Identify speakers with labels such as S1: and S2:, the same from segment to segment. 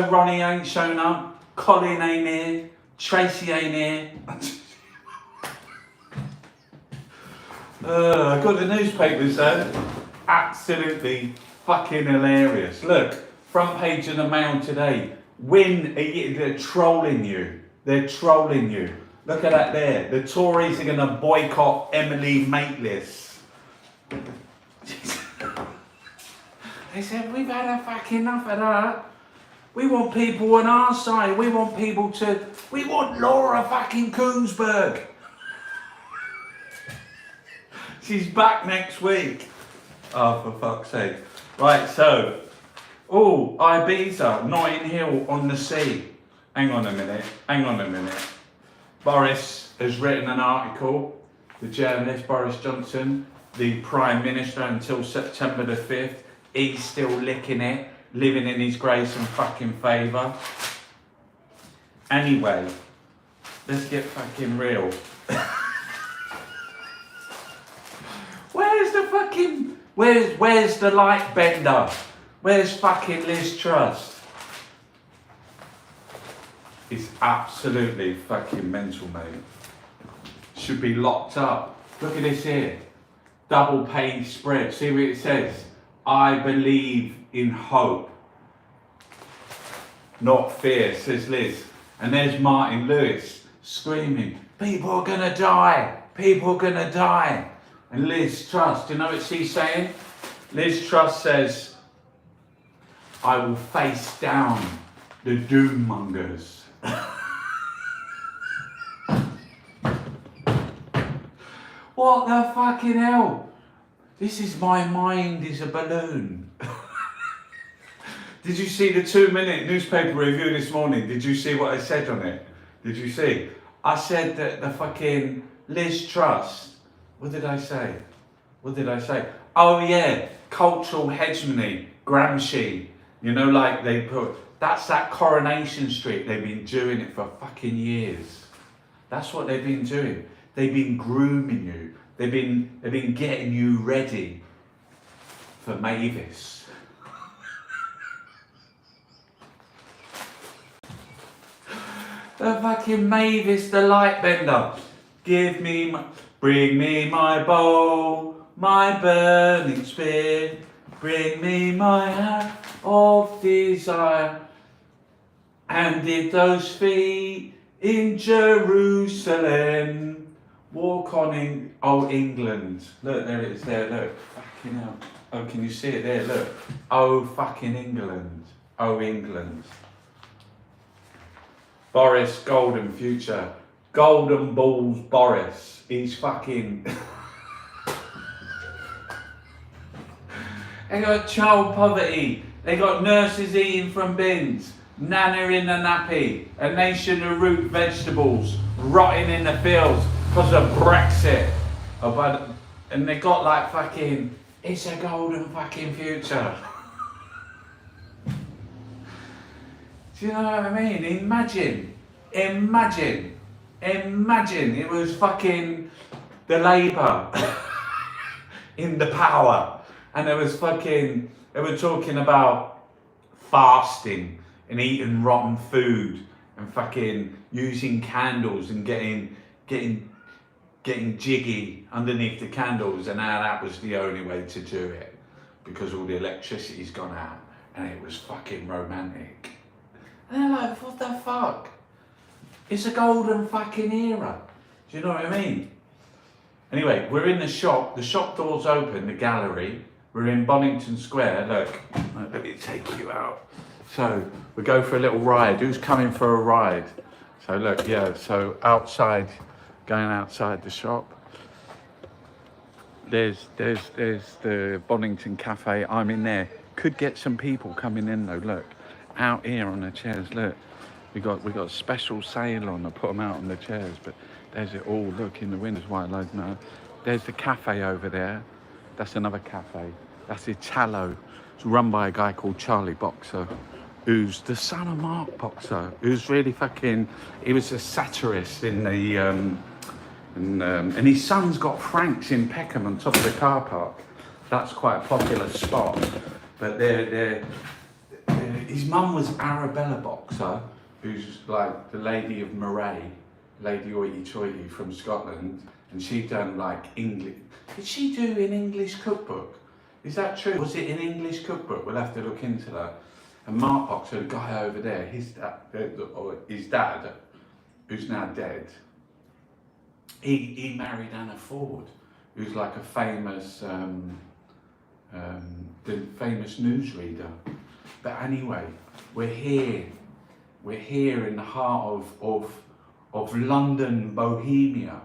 S1: Ronnie ain't shown up, Colin ain't here, Tracy ain't here. I got the newspapers though. Absolutely fucking hilarious. Look, front page of the Mail today. They're trolling you. They're trolling you. Look at that there. The Tories are going to boycott Emily Maitlis. They said, we've had a fucking enough of that. We want people on our side. We want Laura fucking Koonsberg. She's back next week. Oh, for fuck's sake. Right, so, Ibiza, Notting Hill on the Sea. Hang on a minute. Boris has written an article, the journalist Boris Johnson, the Prime Minister until September the 5th. He's still licking it, living in his grace and fucking favour. Anyway, let's get fucking real. Where's the light bender? Where's fucking Liz Truss? It's absolutely fucking mental, mate. Should be locked up. Look at this here. Double page spread. See what it says? I believe in hope, not fear, says Liz. And there's Martin Lewis screaming, people are gonna die, people are gonna die. And Liz Truss, do you know what she's saying? Liz Truss says, I will face down the doom mongers. What the fucking hell? This is my mind is a balloon. Did you see the 2-minute newspaper review this morning? Did you see what I said on it? Did you see? I said that the fucking Liz Truss, what did I say? Oh yeah, cultural hegemony, Gramsci. You know, like they put, that's that Coronation Street. They've been doing it for fucking years. That's what they've been doing. They've been grooming you. They've been getting you ready for Mavis. The fucking Mavis, the light bender. Bring me my bowl, my burning spear. Bring me my hat of desire. And dip those feet in Jerusalem. Walk on in England. Look, there it is there, look. Fucking hell. Oh, can you see it there? Look. Oh, fucking England. Oh, England. Boris, golden future. Golden balls, Boris. He's fucking... They got child poverty. They got nurses eating from bins. Nana in the nappy. A nation of root vegetables rotting in the fields because of Brexit. And they got like fucking... It's a golden fucking future. Do you know what I mean? Imagine it was fucking the Labour in the power, and they were talking about fasting and eating rotten food and fucking using candles and getting jiggy underneath the candles, and how that was the only way to do it because all the electricity's gone out, and it was fucking romantic. And they're like, what the fuck? It's a golden fucking era. Do you know what I mean? Anyway, we're in the shop door's open, the gallery. We're in Bonington Square, look. Let me take you out. So, we go for a little ride. Who's coming for a ride? So look, yeah, so outside, going outside the shop. There's the Bonington Cafe, I'm in there. Could get some people coming in though, look. Out here on the chairs, look. We got a special sale on. I put them out on the chairs, but there's it all. Look in the windows, white lights now. There's the cafe over there. That's another cafe. That's Italo. It's run by a guy called Charlie Boxer, who's the son of Mark Boxer, who's really fucking. He was a satirist in the, and his son's got Frank's in Peckham on top of the car park. That's quite a popular spot, but they're His mum was Arabella Boxer, who's like the Lady of Moray, Lady Hoity Toity from Scotland, and she'd done like English. Did she do an English cookbook? Is that true? Was it an English cookbook? We'll have to look into that. And Mark Boxer, the guy over there, his dad, who's now dead, he married Anna Ford, who's like a famous, the famous newsreader. But anyway, we're here in the heart of London, Bohemia.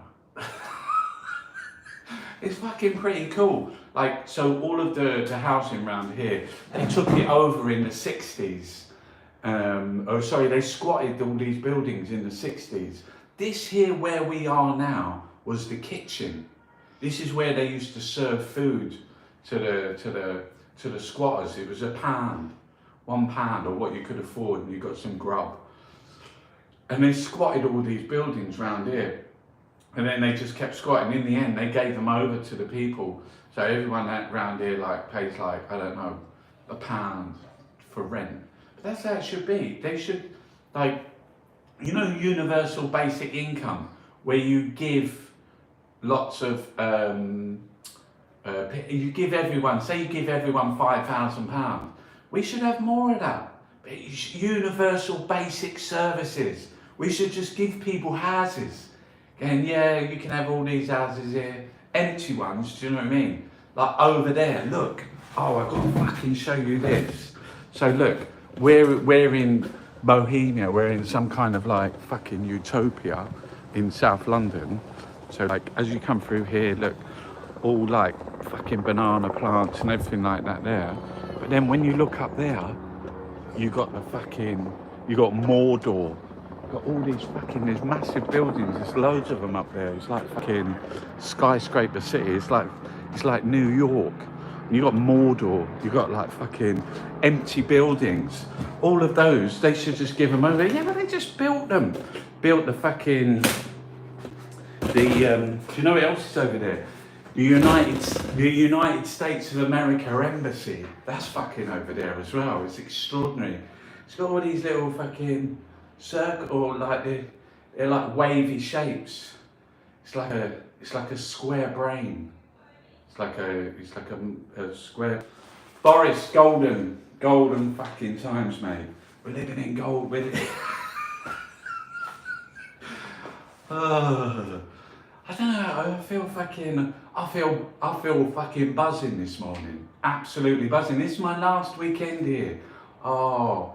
S1: It's fucking pretty cool. Like, so all of the housing around here, they took it over in the 60s. They squatted all these buildings in the 60s. This here where we are now was the kitchen. This is where they used to serve food to the squatters. It was a pound, £1 or what you could afford, and you got some grub. And they squatted all these buildings around here. And then they just kept squatting. In the end, they gave them over to the people. So everyone around here like pays like, I don't know, £1 for rent. But that's how it should be. They should, like, you know, universal basic income, where you give lots of, you give everyone, say you give everyone £5,000. We should have more of that. Universal basic services. We should just give people houses. And yeah, you can have all these houses here, empty ones, do you know what I mean? Like over there, look. Oh, I've got to fucking show you this. So look, we're in Bohemia, we're in some kind of like fucking utopia in South London. So like, as you come through here, look, all like fucking banana plants and everything like that there. But then when you look up there, you got Mordor. Got all these fucking, there's massive buildings, there's loads of them up there. It's like fucking skyscraper city. It's like New York. And you got Mordor, you got like fucking empty buildings. All of those, they should just give them over. Yeah, but they just built them. Built the fucking, do you know what else is over there? The United States of America Embassy. That's fucking over there as well. It's extraordinary. It's got all these little fucking circle, or like they're like wavy shapes. It's like a square brain. It's like a square. Boris, golden fucking times, mate. We're living in gold. I don't know. I feel fucking buzzing this morning. Absolutely buzzing. This is my last weekend here. Oh.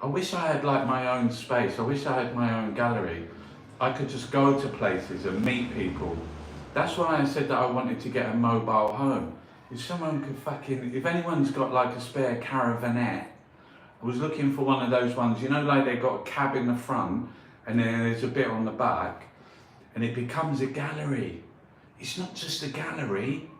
S1: I wish I had like my own space. I wish I had my own gallery. I could just go to places and meet people. That's why I said that I wanted to get a mobile home. If someone could if anyone's got like a spare caravanette, I was looking for one of those ones, you know, like they've got a cab in the front and then there's a bit on the back and it becomes a gallery. It's not just a gallery.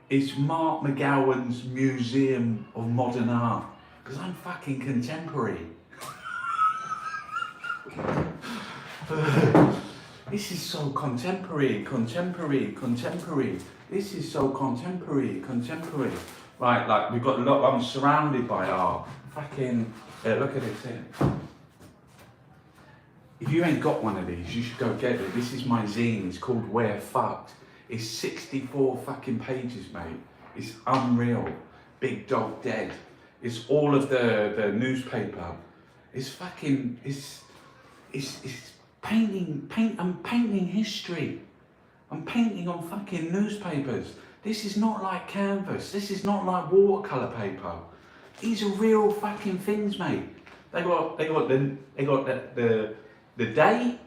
S1: It's Mark McGowan's Museum of Modern Art. Because I'm fucking contemporary. This is so contemporary. This is so contemporary. Right, like we've got a lot, I'm surrounded by art. Fucking, look at this here. If you ain't got one of these, you should go get it. This is my zine, it's called We're Fucked. It's 64 fucking pages, mate. It's unreal. Big Dog Dead. It's all of the newspaper. It's fucking, it's painting, I'm painting history. I'm painting on fucking newspapers. This is not like canvas. This is not like watercolor paper. These are real fucking things, mate. They got the day.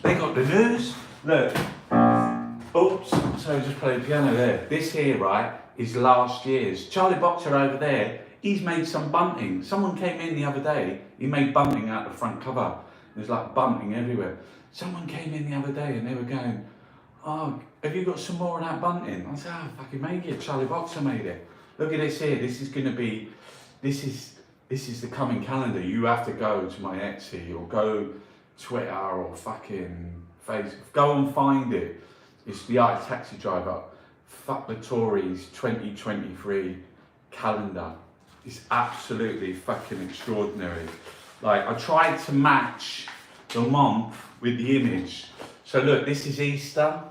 S1: They got the news. Look. Oops, so I just played piano there. This here, right, is last year's. Charlie Boxer over there, he's made some bunting. Someone came in the other day, he made bunting out the front cover. There's like bunting everywhere. Someone came in the other day and they were going, oh, have you got some more of that bunting? I said, oh, fucking make it. Charlie Boxer made it. Look at this here. This is the coming calendar. You have to go to my Etsy or go Twitter or fucking Facebook. Go and find it. It's the Art of Taxi Driver. Fuck the Tories 2023 calendar. It's absolutely fucking extraordinary. Like, I tried to match the month with the image. So look, this is Easter.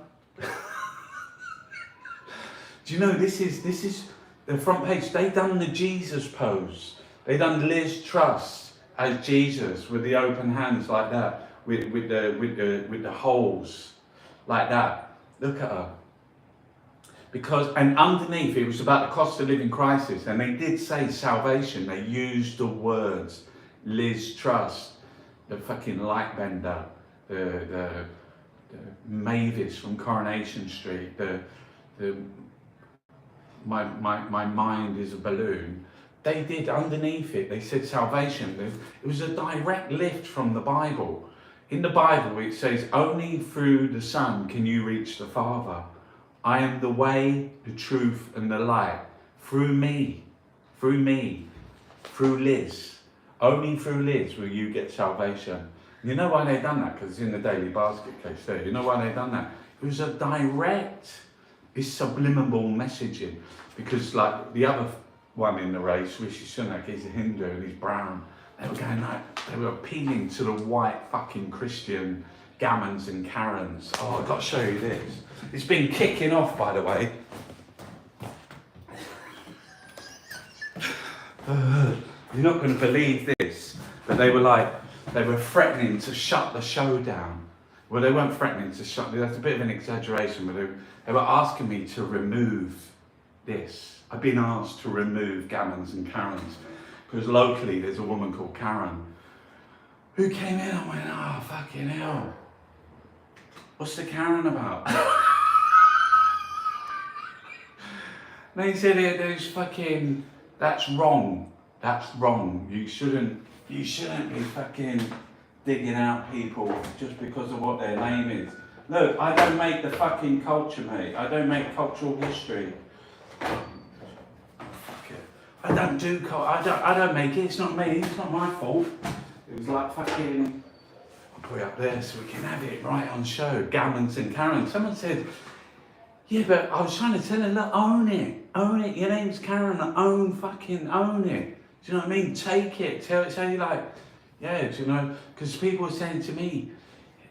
S1: Do you know this is the front page? They done the Jesus pose. They done Liz Truss as Jesus with the open hands like that, with the holes like that. Look at her. Because, and underneath it was about the cost of living crisis, and they did say salvation. They used the words Liz Truss, the fucking light bender, the Mavis from Coronation Street, my mind is a balloon. They did underneath it, they said salvation. It was a direct lift from the Bible. In the Bible it says, only through the Son can you reach the Father. I am the way, the truth and the light. Through me, through Liz. Only through Liz will you get salvation. You know why they done that? Because it's in the Daily Basket case there. You know why they done that? It was a direct, it's subliminal messaging. Because like the other one in the race, Rishi Sunak, he's a Hindu and he's brown. They were going like, they were appealing to the white fucking Christian gammons and Karens. Oh, I've got to show you this. It's been kicking off, by the way. You're not going to believe this, but they were threatening to shut the show down. Well, they weren't threatening to shut, that's a bit of an exaggeration, but they were asking me to remove this. I've been asked to remove gammons and Karens, because locally there's a woman called Karen who came in and went, oh, fucking hell. What's the Karen about? They said there's fucking, that's wrong. That's wrong. You shouldn't be fucking digging out people just because of what their name is. Look, I don't make the fucking culture, mate. I don't make cultural history. Fuck it. I don't make it. It's not me. It's not my fault. It was like fucking. I'll put it up there so we can have it right on show. Gammons and Karen. Someone said, yeah, but I was trying to tell her, look, own it. Own it. Your name's Karen. Own it. Do you know what I mean? Take it. Say like, yeah, do you know? Because people were saying to me,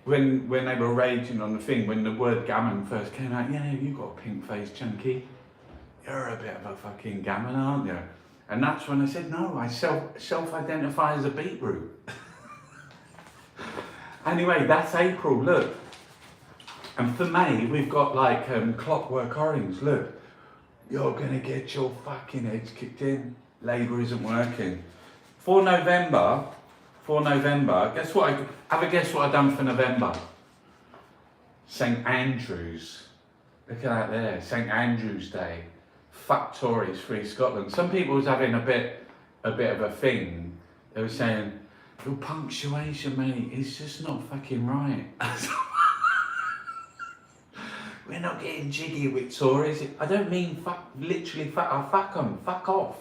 S1: when they were raging on the thing, when the word gammon first came out, yeah, you got a pink face, chunky. You're a bit of a fucking gammon, aren't you? And that's when I said, no, I self-identify as a beetroot. Anyway, that's April, look. And for May, we've got like Clockwork Orange, look. You're gonna get your fucking heads kicked in. Labour isn't working. For November, guess what? Have a guess what I've done for November? St Andrews. Look at that there, St Andrews Day. Fuck Tories, free Scotland. Some people was having a bit of a thing. They were saying, your punctuation, mate, is just not fucking right. We're not getting jiggy with Tories. I don't mean fuck, literally fuck, fuck them, fuck off.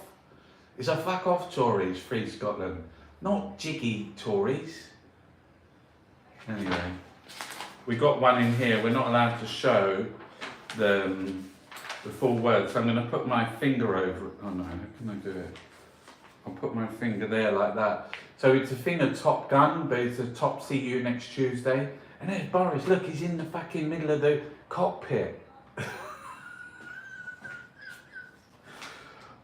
S1: It's a fuck off Tories, free Scotland. Not jiggy Tories. Anyway, we got one in here. We're not allowed to show the full word, so I'm going to put my finger over it. Oh no, how can I do it? I'll put my finger there like that. So it's a thing of Top Gun, but it's a top see you next Tuesday. And there's Boris, look, he's in the fucking middle of the cockpit.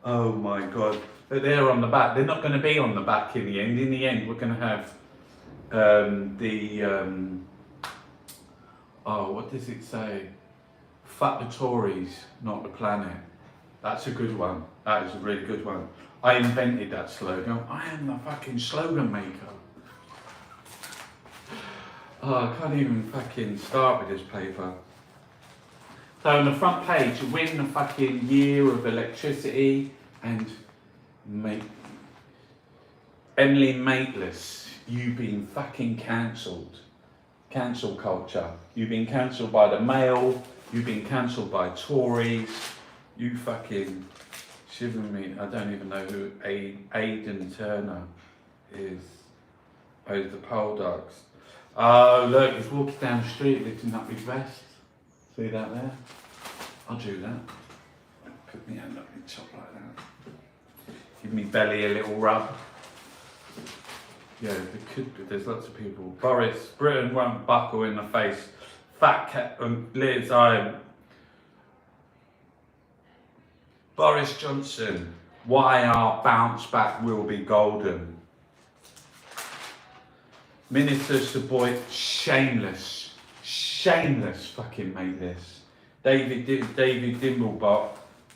S1: Oh my God. But they're on the back. They're not going to be on the back in the end. In the end, we're going to have what does it say? Fuck the Tories, not the planet. That's a good one. That is a really good one. I invented that slogan. I am the fucking slogan maker. Oh, I can't even fucking start with this paper. So on the front page, win the fucking year of electricity and Emily Mateless, you've been fucking cancelled. Cancel culture. You've been cancelled by the Mail. You've been cancelled by Tories. You fucking shiver me. I don't even know who Aidan Turner is. Oh, the Poldarks. Oh, look, he's walking down the street lifting up his vest. See that there? I'll do that. Put my hand up my top like that. Give me belly a little rub. Yeah, there's lots of people. Boris, Britain won't buckle in the face. Fat cat and Liz, Boris Johnson, why our bounce back will be golden. Minister Savoy, shameless fucking made this. David Dimblebot,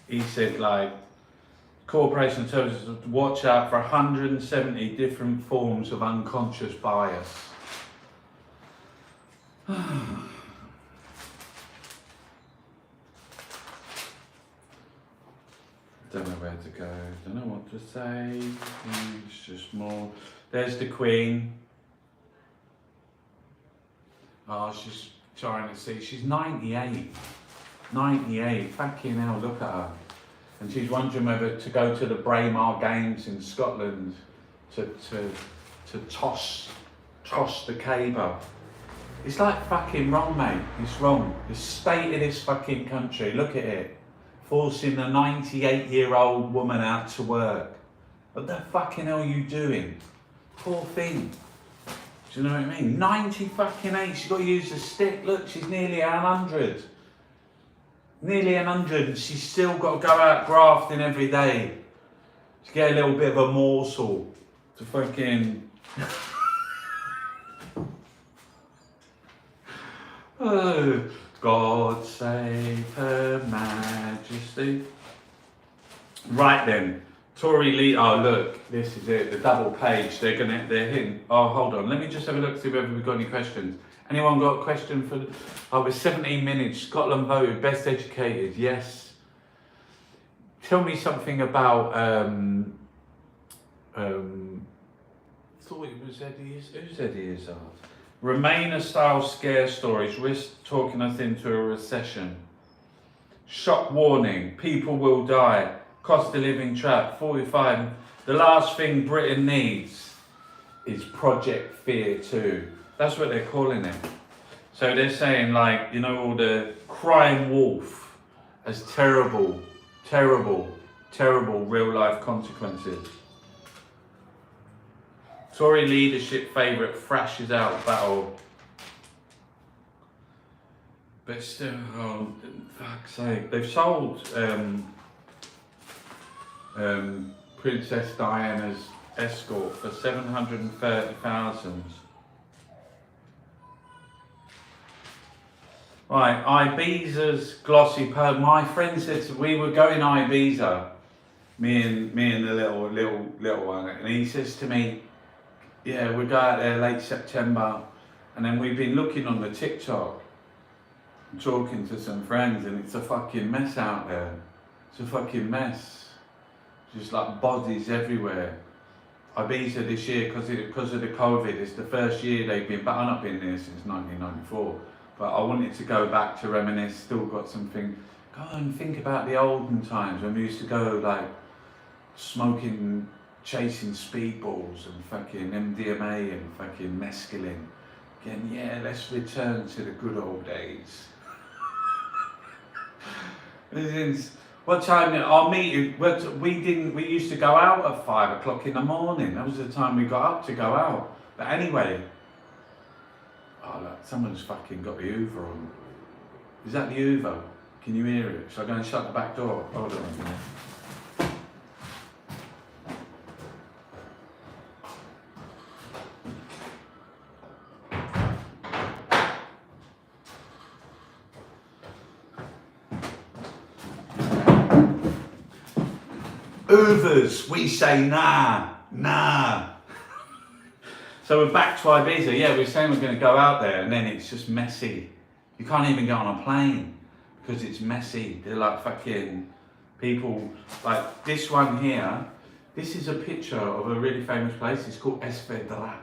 S1: he said like, corporation services watch out for 170 different forms of unconscious bias. Don't know where to go, don't know what to say, it's just more. There's the Queen. Oh, she's trying to see, she's 98. 98, fucking hell, look at her. And she's wondering whether to go to the Braemar Games in Scotland to toss the caber. It's like fucking wrong, mate. It's wrong. The state of this fucking country, look at it. Forcing a 98-year-old woman out to work. What the fucking hell are you doing? Poor thing. Do you know what I mean? 90 fucking 8, she's got to use a stick. Look, she's nearly 100. Nearly 100, and she's still got to go out grafting every day to get a little bit of a morsel to fucking... Oh, God save Her Majesty. Right then, Tory Lee. Oh look, this is it. The double page. They're hitting. Oh, hold on. Let me just have a look see whether we've got any questions. Anyone got a question for? Oh, we're 17 minutes. Scotland voted best educated. Yes. Tell me something about. Thought it was Eddie. Who's Eddie Izzard? Remainer-style scare stories risk talking us into a recession. Shock warning, people will die. Cost of living trap, 45. The last thing Britain needs is Project Fear 2. That's what they're calling it. So they're saying like, you know, all the crime wolf as terrible real life consequences. Tory leadership favourite thrashes out battle. But still, oh, fuck's sake. They've sold Princess Diana's escort for 730,000. Right, Ibiza's glossy pearl. My friend said we were going to Ibiza, me and the little one, and he says to me, yeah, we go out there late September, and then we've been looking on the TikTok, talking to some friends, and it's a fucking mess out there. It's a fucking mess. Just like bodies everywhere. Ibiza this year, because of the COVID, it's the first year they've been, but I've not been there since 1994. But I wanted to go back to reminisce, still got something, go and think about the olden times when we used to go like smoking, chasing speedballs and fucking MDMA and fucking mescaline. Again, yeah, let's return to the good old days. What time, our meeting, we used to go out at 5 o'clock in the morning. That was the time we got up to go out. But anyway, oh look, someone's fucking got the Hoover on. Is that the Hoover? Can you hear it? Shall I go and shut the back door? Hold on a minute. Hoovers, we say nah. So we're back to Ibiza. Yeah, we're saying we're going to go out there, and then it's just messy. You can't even get on a plane because it's messy. They're like fucking people. Like this one here. This is a picture of a really famous place. It's called Esvedra.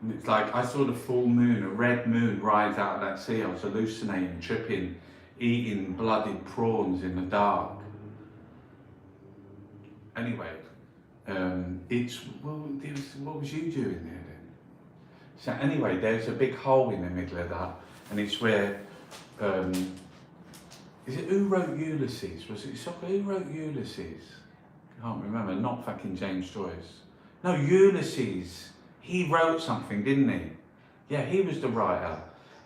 S1: And it's like I saw the full moon, a red moon, rise out of that sea. I was hallucinating, tripping, eating blooded prawns in the dark. Anyway, what was you doing there then? So anyway, there's a big hole in the middle of that, and it's where Is it who wrote Ulysses? Was it Soccer? Who wrote Ulysses? Can't remember. Not fucking James Joyce. No, Ulysses. He wrote something, didn't he? Yeah, he was the writer.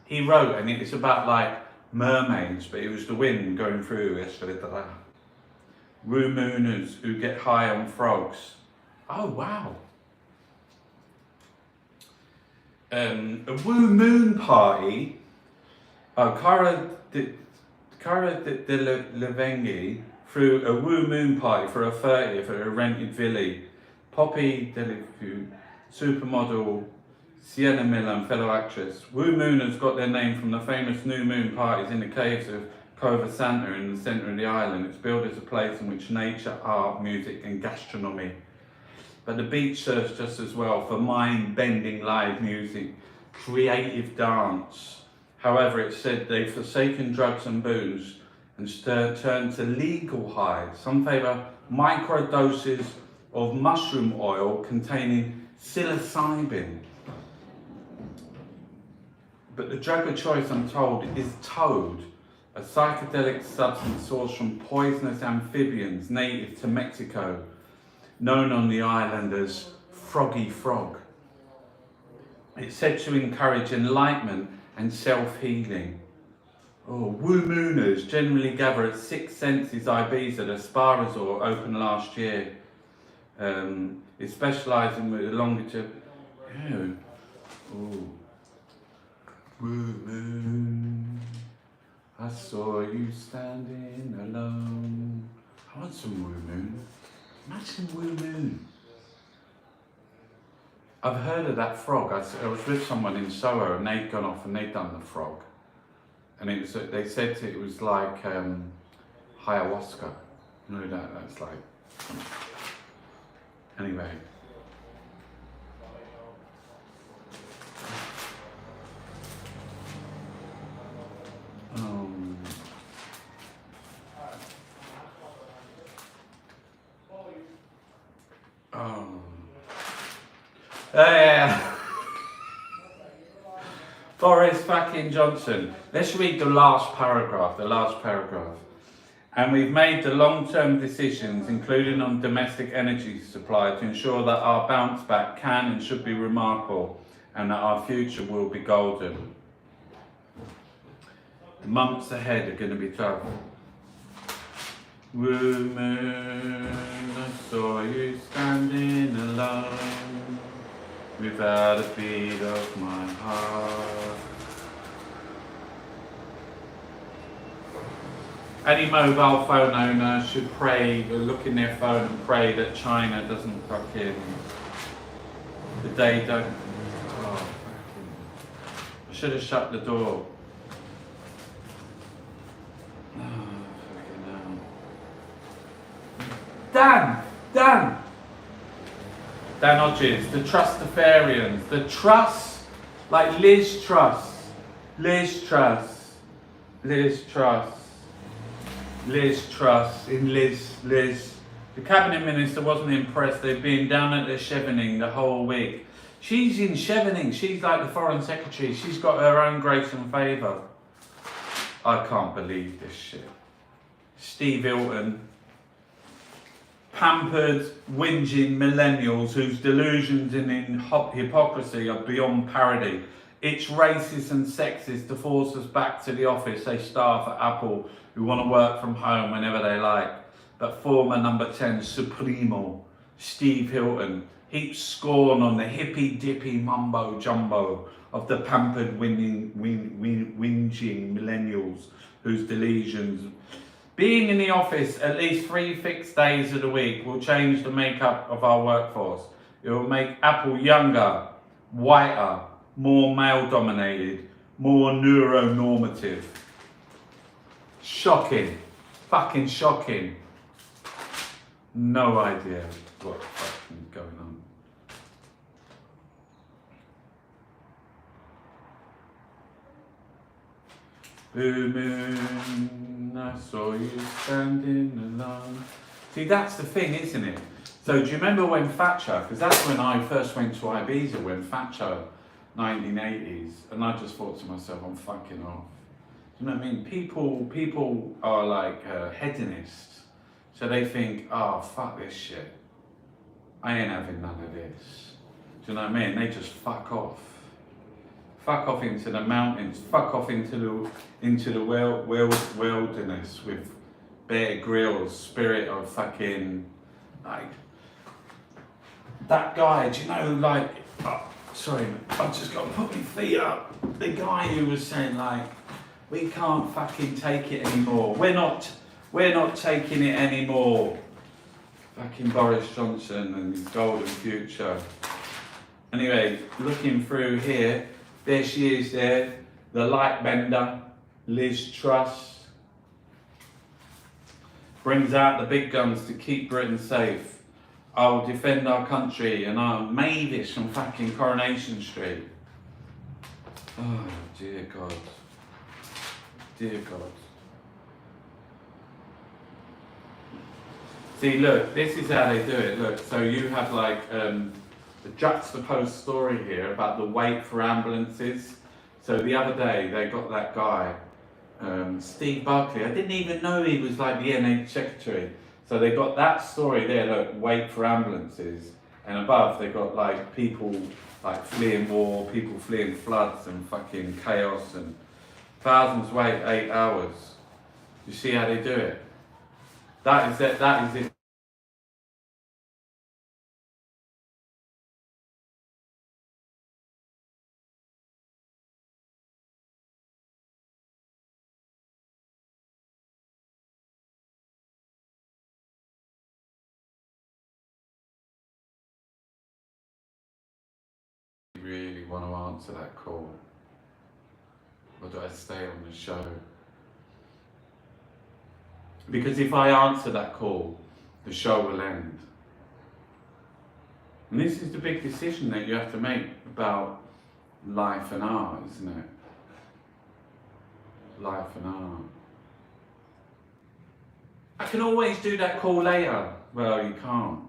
S1: He wrote, and it's about like mermaids, but it was the wind going through. Woo mooners who get high on frogs. Oh wow. A woo moon party. Cara de Levengi threw a woo moon party for her 30th at a rented villa. Poppy Delifu, supermodel Sienna Miller and fellow actress. Woo Mooners got their name from the famous new moon parties in the caves of Cova Santa in the centre of the island. It's billed as a place in which nature, art, music and gastronomy. But the beach serves just as well for mind-bending live music, creative dance. However, it's said they've forsaken drugs and booze and turned to legal highs. Some favour microdoses of mushroom oil containing psilocybin. But the drug of choice, I'm told, is toad, a psychedelic substance sourced from poisonous amphibians native to Mexico, known on the island as froggy frog. It's said to encourage enlightenment and self-healing. Woo Mooners generally gather at Six Senses Ibiza, the spa resort opened last year. It specialises in the longitude. Woo moon, I saw you standing alone. I want some woo moon. Imagine woo moon. I've heard of that frog. I was with someone in Soho and they'd gone off and they'd done the frog. And it was, they said it was like ayahuasca. You know that's like. Anyway. Yeah. Boris fucking Johnson. Let's read the last paragraph. And we've made the long-term decisions, including on domestic energy supply, to ensure that our bounce back can and should be remarkable and that our future will be golden. The months ahead are going to be tough. Woo moon, I saw you standing alone, without a beat of my heart. Any mobile phone owner should pray, look in their phone and pray that China doesn't fucking, the day don't, I should have shut the door. Dan Hodges, the Trustafarians, the Truss, like Liz Truss, in Liz. The cabinet minister wasn't impressed. They've been down at the Chevening the whole week. She's in Chevening, she's like the foreign secretary, she's got her own grace and favour. I can't believe this shit. Steve Hilton, pampered, whinging millennials whose delusions and hypocrisy are beyond parody. It's racist and sexist to force us back to the office, say staff at Apple who want to work from home whenever they like. But former number 10 Supremo, Steve Hilton, heaps scorn on the hippy-dippy mumbo-jumbo of the pampered, whinging millennials whose delusions. Being in the office at least 3 fixed days of the week will change the makeup of our workforce. It will make Apple younger, whiter, more male-dominated, more neuronormative. Shocking. Fucking shocking. No idea what's fucking going on. Blue moon, I saw you standing alone. See, that's the thing, isn't it? So do you remember when Thatcher, because that's when I first went to Ibiza, when Thatcher, 1980s, and I just thought to myself, I'm fucking off. Do you know what I mean? People are like hedonists, so they think, oh fuck this shit, I ain't having none of this. Do you know what I mean? They just fuck off. Fuck off into the mountains. Fuck off into the wilderness with Bear Grylls, spirit of fucking like that guy. Do you know like? Oh, sorry, I've just got to put my feet up. The guy who was saying like, we can't fucking take it anymore. We're not taking it anymore. Fucking Boris Johnson and his golden future. Anyway, looking through here, there she is there, the light bender, Liz Truss. Brings out the big guns to keep Britain safe. I will defend our country, and I'll Mavis from fucking Coronation Street. Oh, dear God. Dear God. See, look, this is how they do it. Look, so you have like a juxtaposed story here about the wait for ambulances. So the other day they got that guy, Steve Barclay. I didn't even know he was like the NH secretary. So they got that story there, look, wait for ambulances. And above they got like people like fleeing war, people fleeing floods and fucking chaos, and thousands wait 8 hours. You see how they do it? That is it. That is it. I really want to answer that call, or do I stay on the show? Because if I answer that call, the show will end. And this is the big decision that you have to make about life and art, isn't it? Life and art. I can always do that call later. Well, you can't,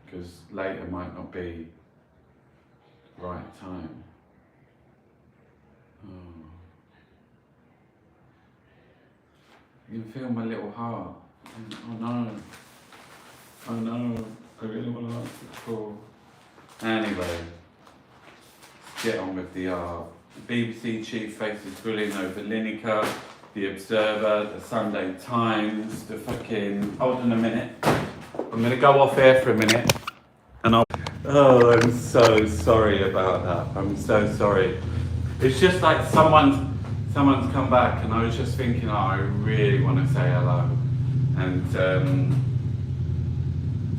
S1: because later might not be the right time. Oh. You can feel my little heart. Oh no. Oh no. I really want to answer the call. Anyway, let's get on with the art. The BBC chief faces bullying over Lineker, the Observer, the Sunday Times, the fucking... Hold on a minute. I'm going to go off air for a minute. And I'll... Oh, I'm so sorry about that. I'm so sorry. It's just like someone's come back and I was just thinking, oh, I really want to say hello. And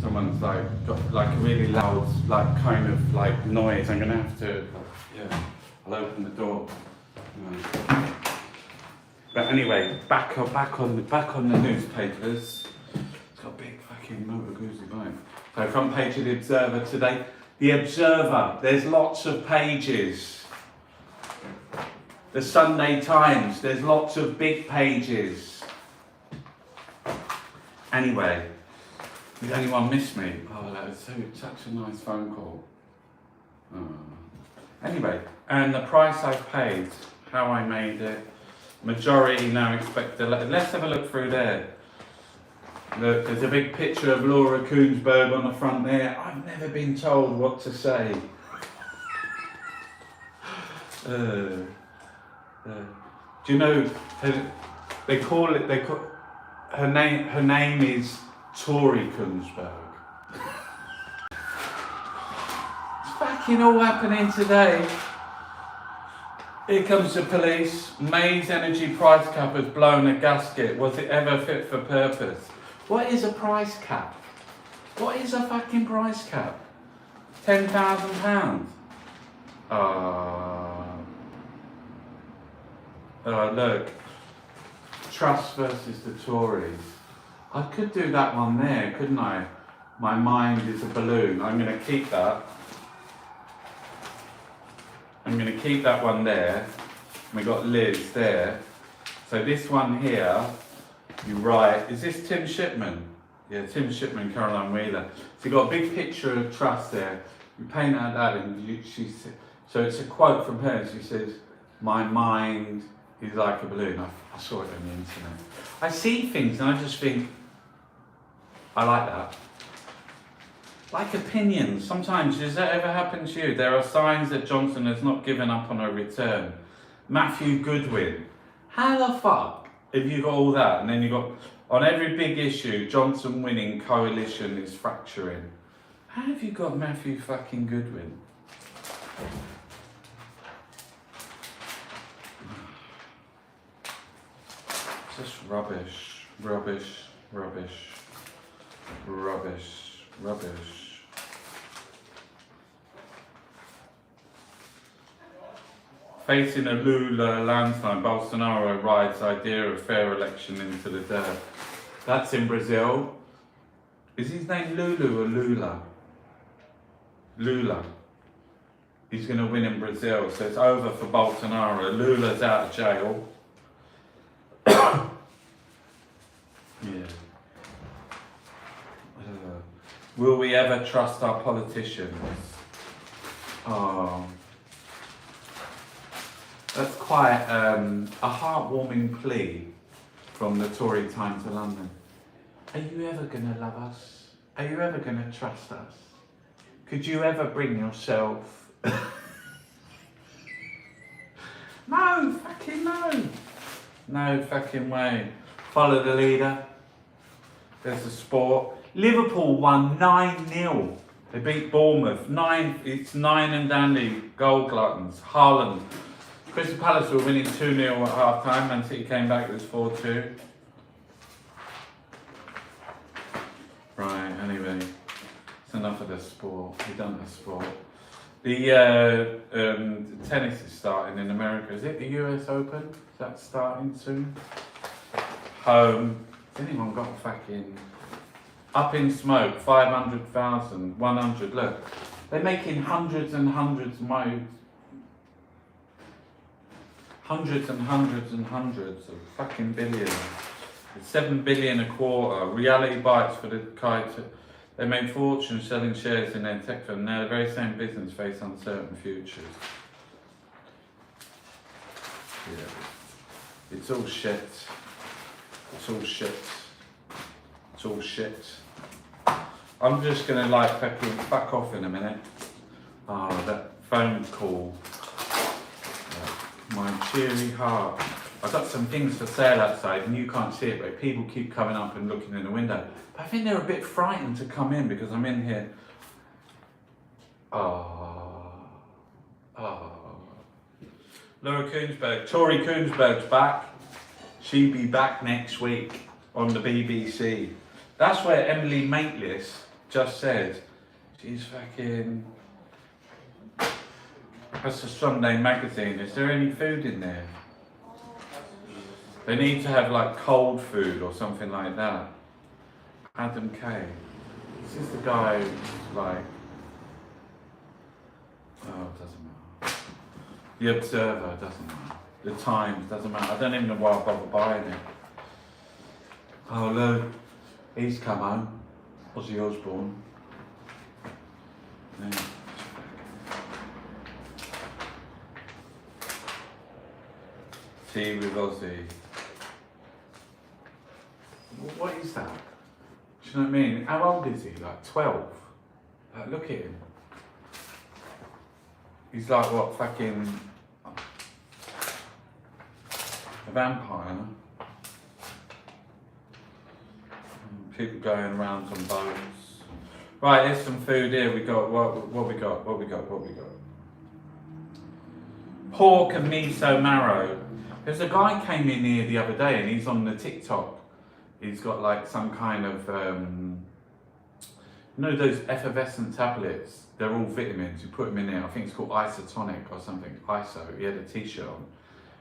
S1: someone's like got like a really loud, like kind of like noise. I'm gonna have to, yeah, I'll open the door. But anyway, back on the newspapers. It's got a big fucking Motor Guzzi bike. So front page of the Observer today. The Observer. There's lots of pages. The Sunday Times, there's lots of big pages. Anyway, did anyone miss me? Oh, that was such a nice phone call. Oh. Anyway, and the price I've paid, how I made it. Majority now expect to... Let's have a look through there. Look, there's a big picture of Laura Kuenssberg on the front there. I've never been told what to say. Do you know, her name is Tori Kuenssberg. It's fucking all happening today. Here comes the police. May's energy price cap has blown a gasket. Was it ever fit for purpose? What is a price cap? What is a fucking price cap? £10,000? Look, Truss versus the Tories. I could do that one there, couldn't I? My mind is a balloon. I'm going to keep that. I'm going to keep that one there. We got Liz there. So this one here, you write, is this Tim Shipman? Yeah, Tim Shipman, Caroline Wheeler. So you got a big picture of Truss there. You paint out that and so it's a quote from her. She says, my mind He's like a balloon. I saw it on the internet. I see things and I just think, I like that. Like opinions. Sometimes, does that ever happen to you? There are signs that Johnson has not given up on a return. Matthew Goodwin. How the fuck have you got all that? And then you got, on every big issue, Johnson winning, coalition is fracturing. How have you got Matthew fucking Goodwin? Just rubbish, rubbish, rubbish, rubbish, rubbish. Facing a Lula landslide, Bolsonaro rides idea of fair election into the dirt. That's in Brazil. Is his name Lulu or Lula? Lula. He's going to win in Brazil, so it's over for Bolsonaro. Lula's out of jail. Yeah. Will we ever trust our politicians? Oh. That's quite a heartwarming plea from the Tory Times of London. Are you ever going to love us? Are you ever going to trust us? Could you ever bring yourself? No, fucking no. No fucking way. Follow the leader. There's the sport. Liverpool won 9-0. They beat Bournemouth. It's 9 and Danley goal gluttons. Haaland. Crystal Palace were winning 2-0 at half time. Man City came back, it was 4-2. Right, anyway. It's enough of the sport. We've done the sport. The tennis is starting in America. Is it the US Open? Is that starting soon? Home. Has anyone got fucking up in smoke? 500,000, 100. Look, they're making hundreds and hundreds of fucking billions. It's 7 billion a quarter. Reality Bites for the kite. They made fortunes selling shares in their tech firm. Now the very same business face uncertain futures. Yeah. It's all shit. It's all shit. It's all shit. I'm just gonna like fucking fuck off in a minute. Oh, that phone call. My cheery heart. I've got some things for sale outside and you can't see it, but people keep coming up and looking in the window. But I think they're a bit frightened to come in because I'm in here. Laura Koonsberg. Tori Koonsberg's back. She'll be back next week on the BBC. That's where Emily Maitlis just said she's fucking... That's a Sunday magazine. Is there any food in there? They need to have like cold food or something like that. Adam Kay. This is the guy who's like... Oh, it doesn't matter. The Observer doesn't matter. The Times doesn't matter. I don't even know why I bother buying it. Oh look, he's come home. Ozzy Osbourne. Yeah. Tea with Ozzy. What is that? Do you know what I mean? How old is he? Like 12? Like, look at him. He's like what, fucking... a vampire. People going around on boats. Right, there's some food here. We got, what we got? Pork and miso marrow. There's a guy came in here the other day and he's on the TikTok. He's got like some kind of, you know those effervescent tablets? They're all vitamins. You put them in there. I think it's called Isotonic or something. ISO. He had a t-shirt on.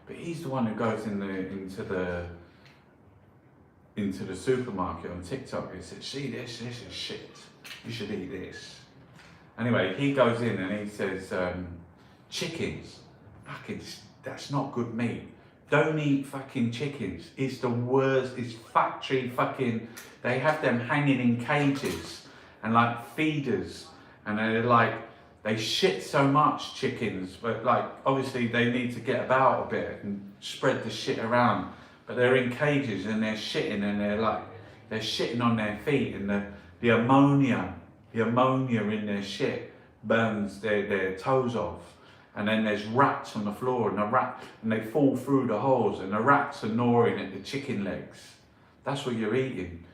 S1: But he's the one who goes into the supermarket on TikTok. He says, see this is shit. You should eat this. Anyway, he goes in and he says, chickens. Fucking, that's not good meat. Don't eat fucking chickens. It's the worst. It's factory fucking, they have them hanging in cages and like feeders. And they're like, They shit so much, chickens, but like obviously they need to get about a bit and spread the shit around. But they're in cages and they're shitting and they're shitting on their feet, and the ammonia in their shit burns their toes off. And then there's rats on the floor, and they fall through the holes, and the rats are gnawing at the chicken legs. That's what you're eating.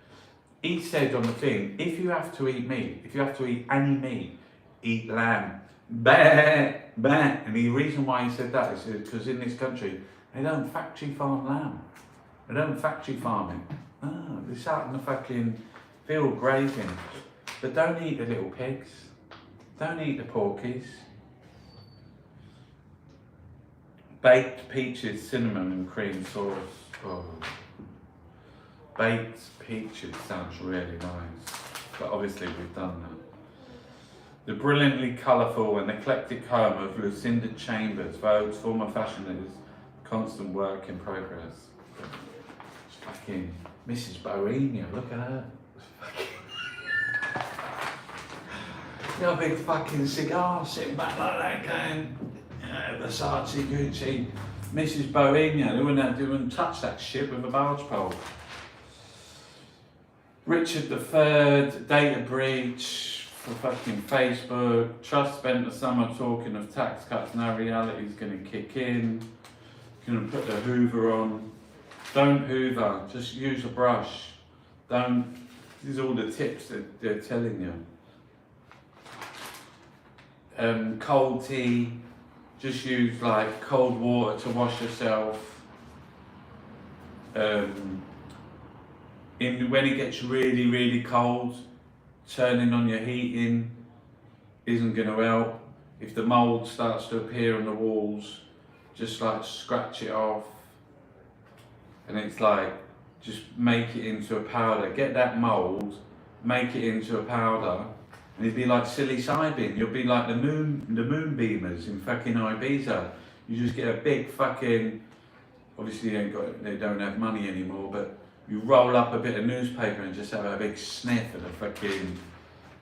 S1: He said on the thing, if you have to eat meat, if you have to eat any meat, eat lamb. Bah, bah. And the reason why he said that is because in this country, they don't factory farm lamb. They don't factory farm it. Oh, it's out in the fucking field grazing. But don't eat the little pigs. Don't eat the porkies. Baked peaches, cinnamon and cream sauce. Oh. Baked peaches sounds really nice. But obviously we've done that. The brilliantly colourful and eclectic home of Lucinda Chambers, Vogue's former fashionist, constant work in progress. Fucking Mrs. Bohemia, look at her. Got a big fucking cigar sitting back like that going, Versace, Gucci, Mrs. Bohemia, they wouldn't touch that shit with a barge pole. Richard III, data breach for fucking Facebook. Truss spent the summer talking of tax cuts, now reality's gonna kick in. Gonna put the Hoover on. Don't Hoover, just use a brush. These are all the tips that they're telling you. Cold tea, just use like cold water to wash yourself. When it gets really, really cold, turning on your heating isn't going to help. If the mould starts to appear on the walls, just like scratch it off. And it's like, just make it into a powder. Get that mould, make it into a powder, and it'd be like psilocybin. You'll be like the moonbeamers in fucking Ibiza. You just get a big fucking, obviously they don't have money anymore, but you roll up a bit of newspaper and just have a big sniff of the fucking,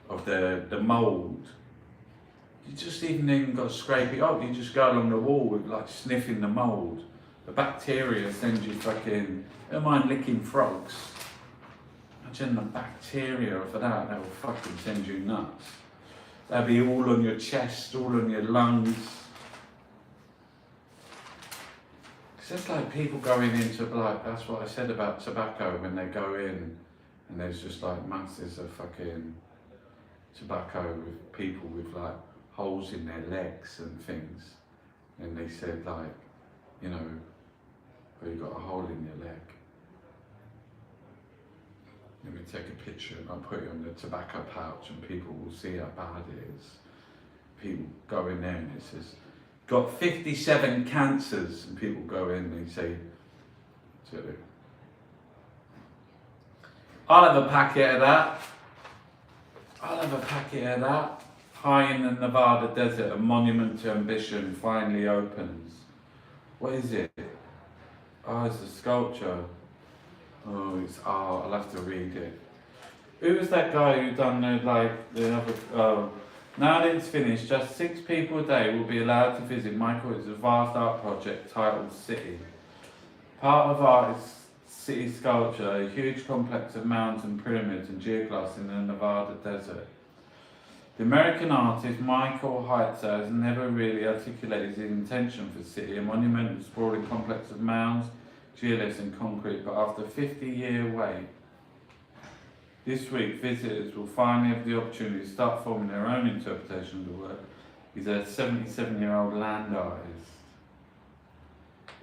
S1: of the mould. You just even got to scrape it up. You just go along the wall with like sniffing the mould. The bacteria sends you fucking, don't mind licking frogs. Imagine the bacteria for that will fucking send you nuts. That'll be all on your chest, all on your lungs. It's just like people going into like, that's what I said about tobacco, when they go in and there's just like masses of fucking tobacco with people with like holes in their legs and things. And they said like, you know, well, you've got a hole in your leg. Let me take a picture and I'll put it on the tobacco pouch and people will see how bad it is. People go in there and it says, got 57 cancers, and people go in and they say, I'll have a packet of that. I'll have a packet of that. High in the Nevada desert, a monument to ambition finally opens. What is it? Oh, it's a sculpture. Oh, it's art. I'll have to read it. Who was that guy who done the other? Oh, now that it's finished, just 6 people a day will be allowed to visit Michael's vast art project titled City. Part of art is city sculpture, a huge complex of mounds and pyramids and geoglyphs in the Nevada desert. The American artist Michael Heitzer has never really articulated his intention for City, a monumental sprawling complex of mounds, geoliths and concrete, but after a 50-year wait, this week visitors will finally have the opportunity to start forming their own interpretation of the work. He's a 77-year-old land artist.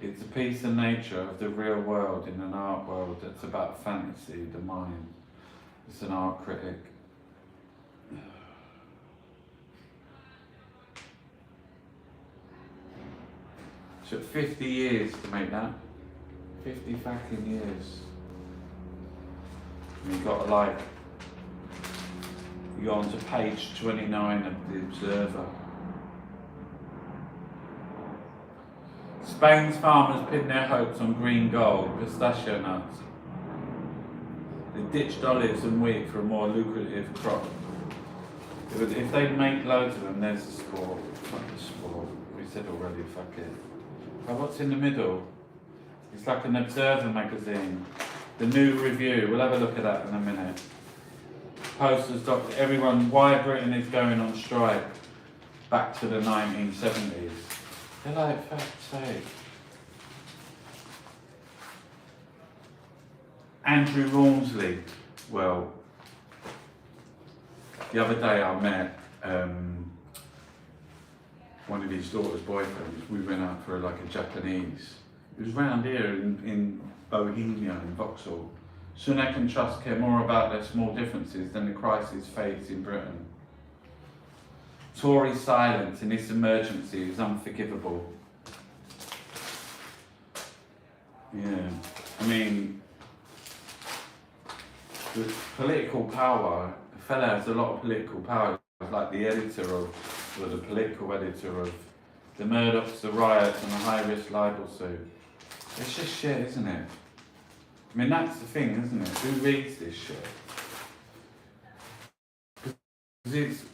S1: It's a piece of nature of the real world in an art world that's about fantasy, the mind. It's an art critic. It took 50 years to make that. 50 fucking years. And you got to you go on to page 29 of the Observer. Spain's farmers pin their hopes on green gold, pistachio nuts. They ditched olives and wheat for a more lucrative crop. If they make loads of them, there's the sport. Fuck the sport. We said already, fuck it. But what's in the middle? It's like an Observer magazine. The New Review. We'll have a look at that in a minute. Posters, everyone, why Britain is going on strike back to the 1970s. They're like, fuck's sake. Andrew Rawnsley. Well, the other day I met one of his daughter's boyfriends. We went out for like a Japanese. It was round here in Bohemia, in Vauxhall. Sunak and Truss care more about their small differences than the crisis faced in Britain. Tory silence in this emergency is unforgivable. Yeah, I mean, the political power, the fella has a lot of political power, like the editor of, or the political editor of the Murdochs, the riots and the high-risk libel suit. It's just shit, isn't it? I mean, that's the thing, isn't it? Who reads this shit?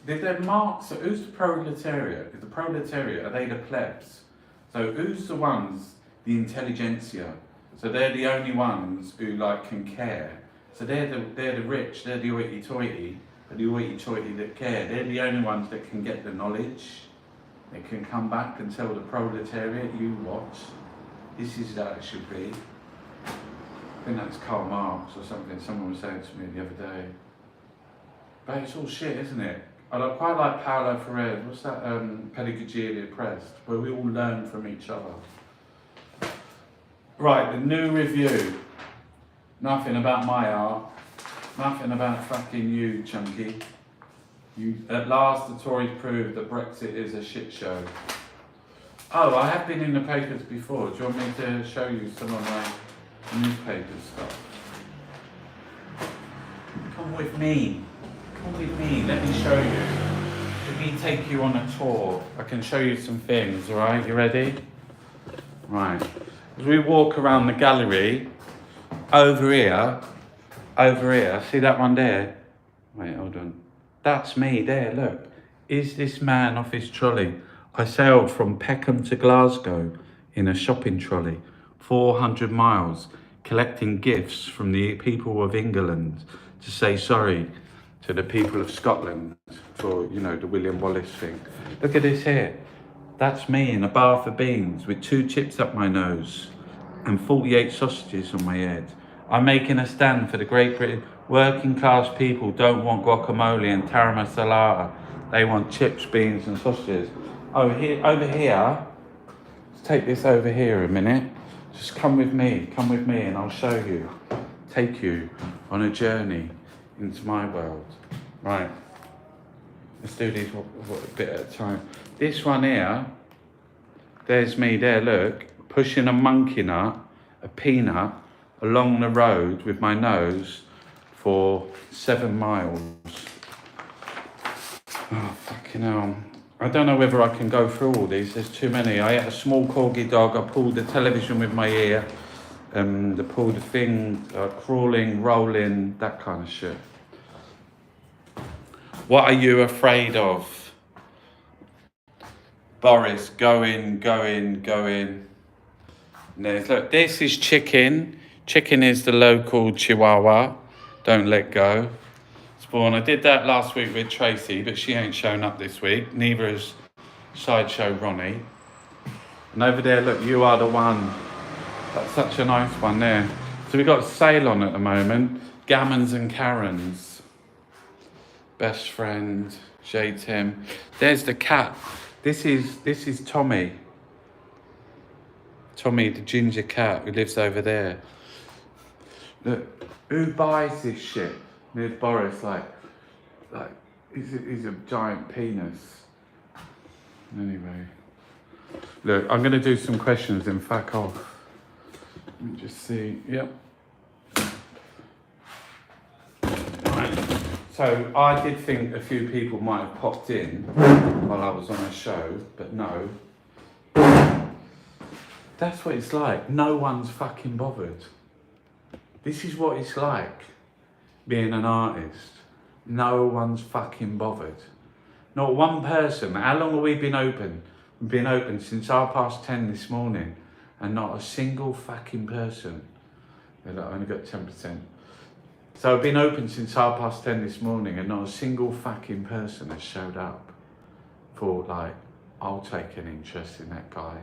S1: They're marks. Who's the proletariat? Is the proletariat, are they the plebs? So who's the ones, the intelligentsia? So they're the only ones who like can care. So they're the rich, they're the hoity-toity, but the hoity-toity that care. They're the only ones that can get the knowledge. They can come back and tell the proletariat, you watch, this is how it should be. I think that's Karl Marx or something someone was saying to me the other day. But it's all shit, isn't it? I quite like Paulo Freire. What's that? Pedagogia Oppressed, where we all learn from each other. Right, the New Review. Nothing about my art. Nothing about fucking you, Chunky. At last, the Tories proved that Brexit is a shit show. Oh, I have been in the papers before. Do you want me to show you some of my newspaper stuff? Come with me. Come with me. Let me show you. Let me take you on a tour. I can show you some things, alright? You ready? Right. As we walk around the gallery, over here, see that one there? Wait, hold on. That's me there, look. Is this man off his trolley? I sailed from Peckham to Glasgow in a shopping trolley, 400 miles, collecting gifts from the people of England to say sorry to the people of Scotland for, you know, the William Wallace thing. Look at this here. That's me in a bath of beans with 2 chips up my nose and 48 sausages on my head. I'm making a stand for the Great Britain. Working class people don't want guacamole and tarama salata. They want chips, beans and sausages. Over here, let's take this over here a minute. Just come with me and I'll show you. Take you on a journey into my world. Right, let's do these a bit at a time. This one here, there's me there, look, pushing a monkey nut, a peanut, along the road with my nose for 7 miles. Oh, fucking hell. I don't know whether I can go through all these, there's too many. I ate a small corgi dog, I pulled the television with my ear, I pulled the thing, crawling, rolling, that kind of shit. What are you afraid of? Boris, go in. Look, this is Chicken. Chicken is the local Chihuahua. Don't let go. Spawn. I did that last week with Tracy, but she ain't shown up this week. Neither is Sideshow Ronnie. And over there, look, You Are the One. That's such a nice one there. So we've got a sale on at the moment. Gammons and Karens. Best Friend, J-Tim. There's the cat. This is Tommy. Tommy, the ginger cat who lives over there. Look, who buys this shit? There's Boris, like he's a giant penis. Anyway, look, I'm gonna do some questions and fuck off. Let me just see. Yep. Right. So I did think a few people might have popped in while I was on a show, but no. That's what it's like. No one's fucking bothered. This is what it's like being an artist. No one's fucking bothered. Not one person. How long have we been open? We've been open since 10:30 this morning, and not a single fucking person. They're like, I only got 10%. So I've been open since 10:30 this morning, and not a single fucking person has showed up for like, I'll take an interest in that guy,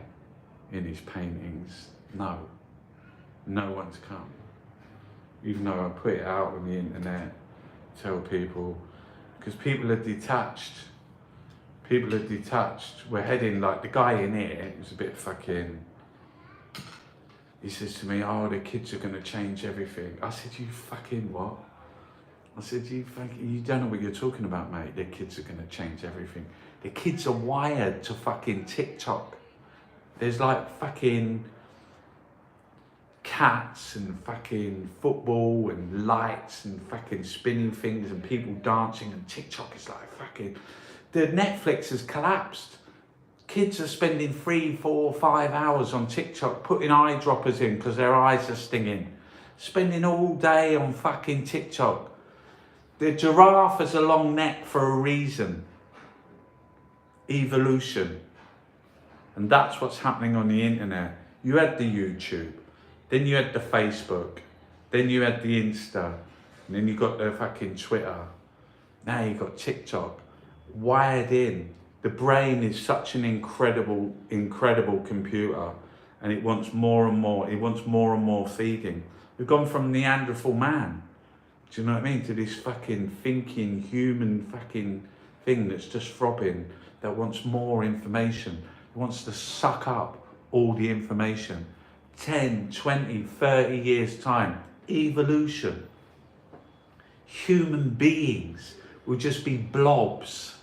S1: in his paintings. No one's come. Even though I put it out on the internet, tell people, because people are detached. People are detached. We're heading, like the guy in here, who's a bit fucking, he says to me, oh, the kids are going to change everything. I said, you fucking what? I said, you don't know what you're talking about, mate. The kids are going to change everything. The kids are wired to fucking TikTok. There's like fucking cats and fucking football and lights and fucking spinning things and people dancing, and TikTok is like fucking, the Netflix has collapsed. Kids are spending 3, 4, 5 hours on TikTok putting eyedroppers in because their eyes are stinging. Spending all day on fucking TikTok. The giraffe has a long neck for a reason. Evolution. And that's what's happening on the internet. You had the YouTube, then you had the Facebook, then you had the Insta, and then you got the fucking Twitter. Now you got TikTok. Wired in. The brain is such an incredible computer, and it wants more and more. It wants more and more feeding. We've gone from Neanderthal man, do you know what I mean, to this fucking thinking human fucking thing that's just throbbing, that wants more information. It wants to suck up all the information. 10, 20, 30 years time, evolution. Human beings will just be blobs.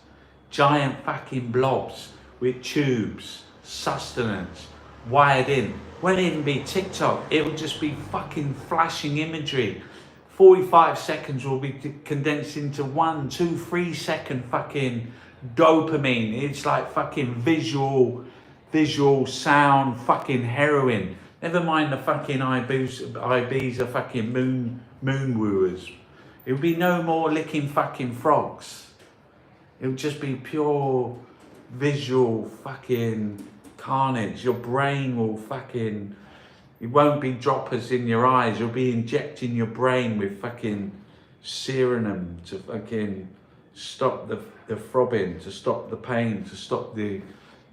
S1: Giant fucking blobs with tubes, sustenance, wired in. Won't even be TikTok, it will just be fucking flashing imagery. 45 seconds will be condensed into 1, 2, 3 second fucking dopamine. It's like fucking visual sound, fucking heroin. Never mind the fucking IBs are fucking moon wooers. It will be no more licking fucking frogs. It'll just be pure visual fucking carnage. Your brain will fucking, it won't be droppers in your eyes. You'll be injecting your brain with fucking serum to fucking stop the throbbing, to stop the pain, to stop the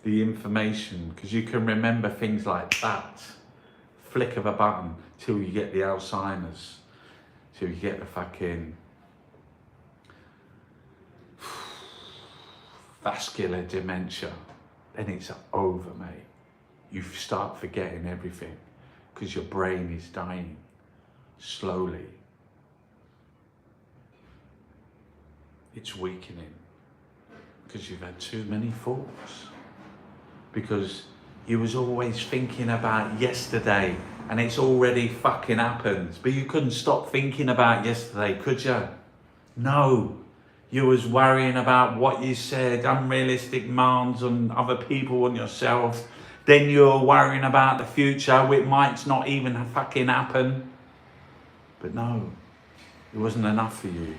S1: information. Because you can remember things like that. Flick of a button till you get the Alzheimer's, till you get the fucking vascular dementia. Then it's over, mate. You start forgetting everything because your brain is dying slowly. It's weakening because you've had too many thoughts. Because you was always thinking about yesterday and it's already fucking happened. But you couldn't stop thinking about yesterday, could you? No. You was worrying about what you said, unrealistic demands on other people, on yourself. Then you're worrying about the future, which might not even fucking happen. But no, it wasn't enough for you.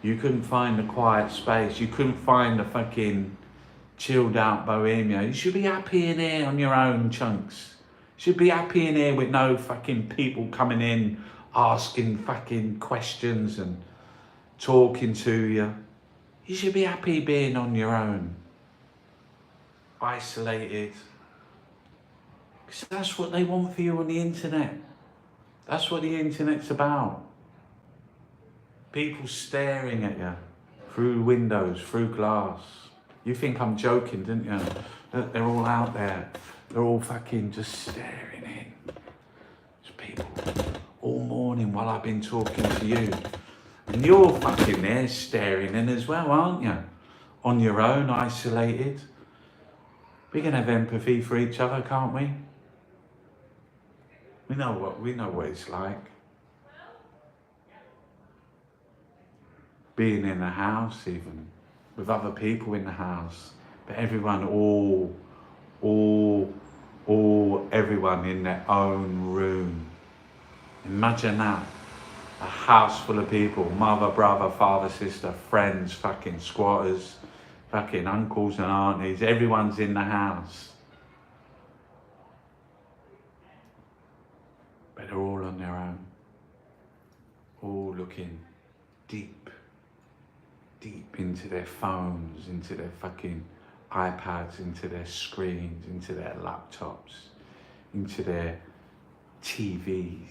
S1: You couldn't find a quiet space. You couldn't find a fucking chilled out bohemia. You should be happy in here on your own, chunks. You should be happy in here with no fucking people coming in, asking fucking questions and talking to you. You should be happy being on your own, isolated. Because that's what they want for you on the internet. That's what the internet's about. People staring at you through windows, through glass. You think I'm joking, didn't you? Look, they're all out there. They're all fucking just staring in. There's people all morning while I've been talking to you. And you're fucking there staring in as well, aren't you? On your own, isolated. We can have empathy for each other, can't we? We know what it's like. Being in a house even, with other people in the house, but everyone everyone in their own room. Imagine that. A house full of people, mother, brother, father, sister, friends, fucking squatters, fucking uncles and aunties, everyone's in the house. But they're all on their own. All looking deep into their phones, into their fucking iPads, into their screens, into their laptops, into their TVs,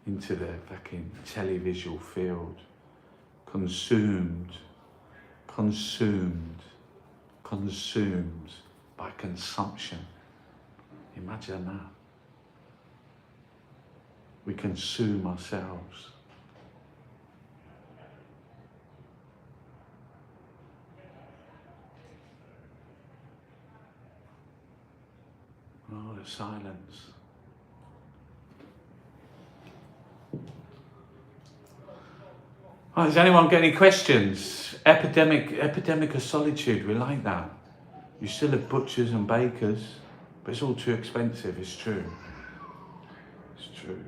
S1: into their fucking televisual field, consumed by consumption. Imagine that. We consume ourselves. Oh, the silence. Oh, does anyone got any questions? Epidemic of solitude, we like that. You still have butchers and bakers, but it's all too expensive, it's true. It's true.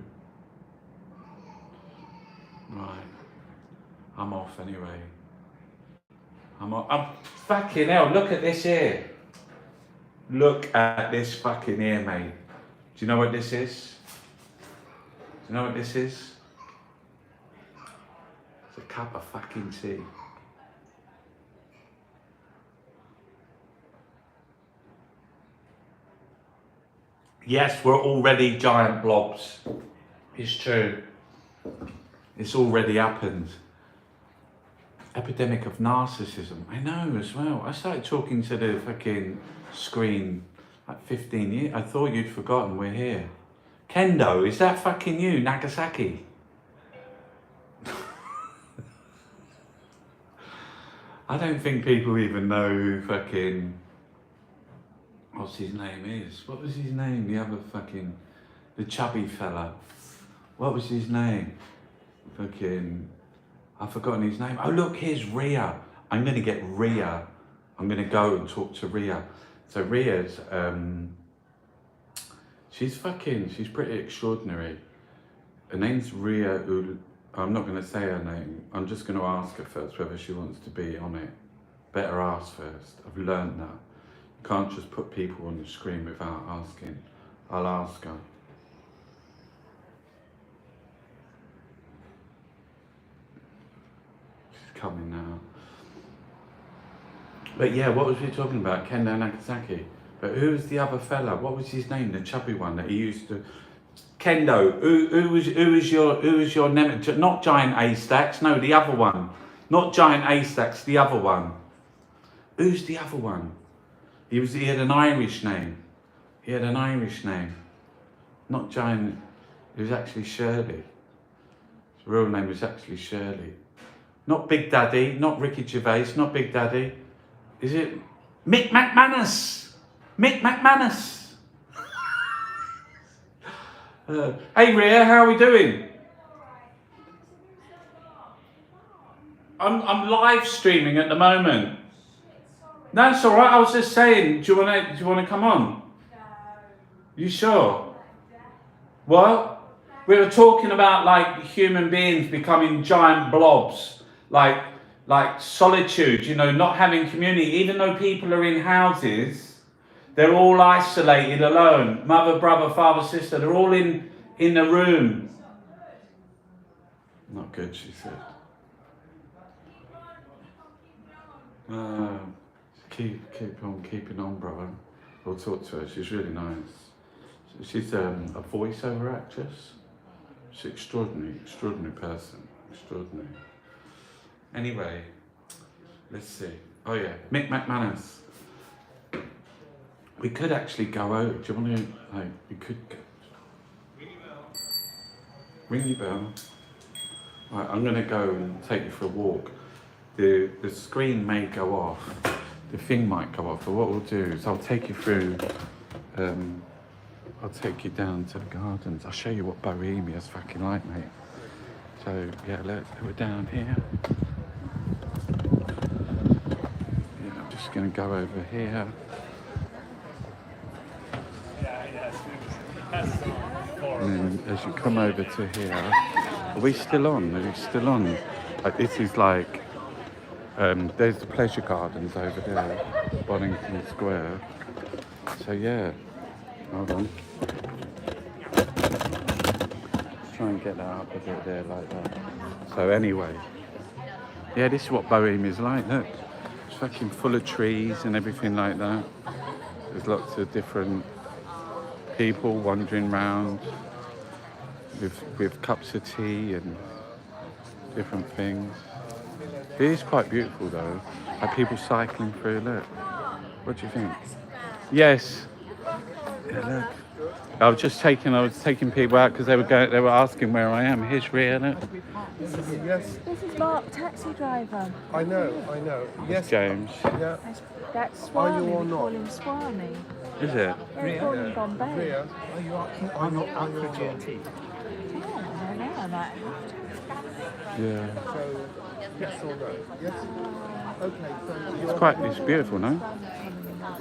S1: Right. I'm off anyway. I'm fucking hell, look at this here. Look at this fucking here, mate. Do you know what this is? Do you know what this is? It's a cup of fucking tea. Yes, we're already giant blobs. It's true. It's already happened. Epidemic of narcissism. I know as well. I started talking to the fucking screen like 15 years. I thought you'd forgotten we're here. Kendo, is that fucking you, Nagasaki? I don't think people even know who fucking, what's his name is. What was his name? The other fucking, the chubby fella. What was his name? Fucking, I've forgotten his name. Oh look, here's Ria. I'm gonna get Ria. I'm gonna go and talk to Ria. So Ria's, she's pretty extraordinary. Her name's Ria I'm not gonna say her name. I'm just gonna ask her first whether she wants to be on it. Better ask first. I've learned that. You can't just put people on the screen without asking. I'll ask her. Coming now. But yeah, what was we talking about? Kendo Nagasaki. But who was the other fella? What was his name? The chubby one that he used to. Kendo. Who was your nemesis? Not Giant A-Stacks. No, the other one. Not Giant A-Stacks. The other one. Who's the other one? He had an Irish name. He had an Irish name. Not Giant. It was actually Shirley. His real name was actually Shirley. Not Big Daddy, not Ricky Gervais, not Big Daddy. Is it Mick McManus? Mick McManus. Hey Ria, how are we doing? I'm live streaming at the moment. No, it's all right. I was just saying. Do you want to come on? You sure? What? We were talking about like human beings becoming giant blobs. Like solitude, you know, not having community. Even though people are in houses, they're all isolated, alone. Mother, brother, father, sister, they're all in the room. Not good, she said. Keep on keeping on, brother. We'll talk to her. She's really nice. She's a voiceover actress. She's an extraordinary person. Extraordinary. Anyway, let's see. Oh yeah, Mick McManus. We could actually go over. Do you want to? Like, we could go. Ring your bell. Right, I'm gonna go and take you for a walk. The screen may go off. The thing might go off. But what we'll do is I'll take you through. I'll take you down to the gardens. I'll show you what Bohemia's fucking like, mate. So yeah, we're down here. Just going to go over here. And then as you come over to here, are we still on? Are we still on? This is like There's the pleasure gardens over there, Bonington Square. So yeah, hold on. Let's try and get that up a bit there like that. So anyway, yeah, this is what Bohemia is like. Look, it's fucking full of trees and everything like that. There's lots of different people wandering around with cups of tea and different things. It is quite beautiful though. Like people cycling through. Look, what do you think? Yes. Yeah, look. I was taking people out because they were asking where I am. Here's Rhea, look.
S2: Yes,
S3: This is Mark, taxi driver.
S2: I know. Yes,
S1: James.
S2: Yeah.
S3: That's
S2: Are
S3: Swami.
S2: you or
S3: We
S2: not?
S3: call him Swami.
S1: Is it?
S3: Yeah, we call him Bombay.
S2: Rhea,
S4: I'm not up for GMT.
S3: Yeah, I don't know. I might have to.
S1: Yeah.
S2: so yes or no? Yes. Okay. So
S1: It's beautiful, no?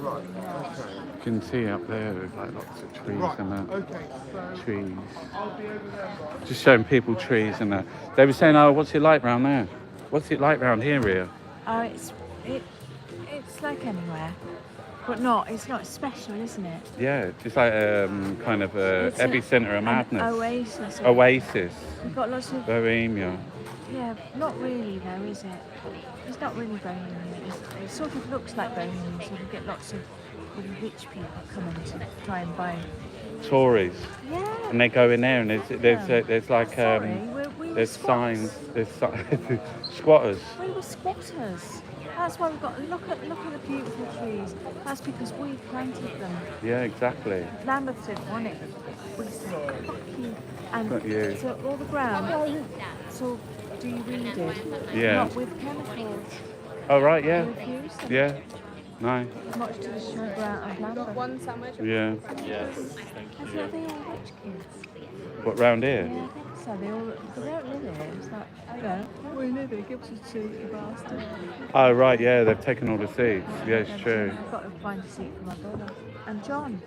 S2: right. Okay.
S1: You can see up there there's like lots of trees
S2: Right.
S1: and that.
S2: Okay. So
S1: Trees.
S2: I'll be over there.
S1: Just showing people trees and that. They were saying, oh, what's it like round there? What's it like round here, Rhea?
S3: Oh, it's like anywhere, but it's not special, isn't it?
S1: Yeah, it's like kind of a
S3: It's
S1: epicenter of
S3: an
S1: madness.
S3: oasis.
S1: Oasis.
S3: We've got lots of
S1: Bohemia.
S3: yeah, not really though, is it? It's not really Bohemia. It sort of looks like Bohemia, so we get lots of really rich people coming to try and buy.
S1: Tories.
S3: Yeah.
S1: And they go in there and there's like
S3: Sorry, we were
S1: there's
S3: squatters.
S1: signs, squatters.
S3: We were squatters. That's why we've got look at the beautiful trees. That's because we planted them.
S1: Yeah, exactly.
S3: Lambeth didn't want it. We said, fuck you. And
S1: Fuck you.
S3: so all the ground, it's all de-weeded.
S1: Yeah.
S3: Not with chemicals.
S1: Oh right,
S3: We
S1: yeah.
S3: refuse them.
S1: Yeah. No.
S3: Much to the chagrin of Lambeth.
S5: One sandwich.
S1: Yeah.
S3: That's what they all rich kids.
S1: What round
S3: Yeah,
S1: here?
S3: I think so. They don't live here. It's like, we live here. Give us a seat, you bastard.
S1: Oh right, yeah, they've taken all the seats. Yeah, it's true.
S3: I've got to find a seat for my brother. And John.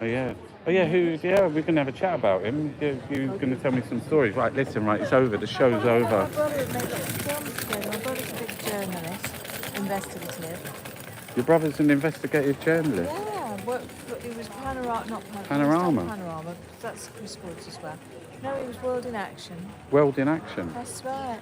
S1: Oh yeah. Oh yeah, we can have a chat about him. You're gonna tell me some stories. Right, listen, right, it's over, the show's
S3: My
S1: over.
S3: brother made lots of films together. My brother's a big journalist, investigative.
S1: Your brother's an investigative journalist.
S3: Yeah, it was Panorama, not
S1: Panorama?
S3: Panorama, that's Chris Woods as well. No, it was World in Action.
S1: World in Action.
S3: That's right.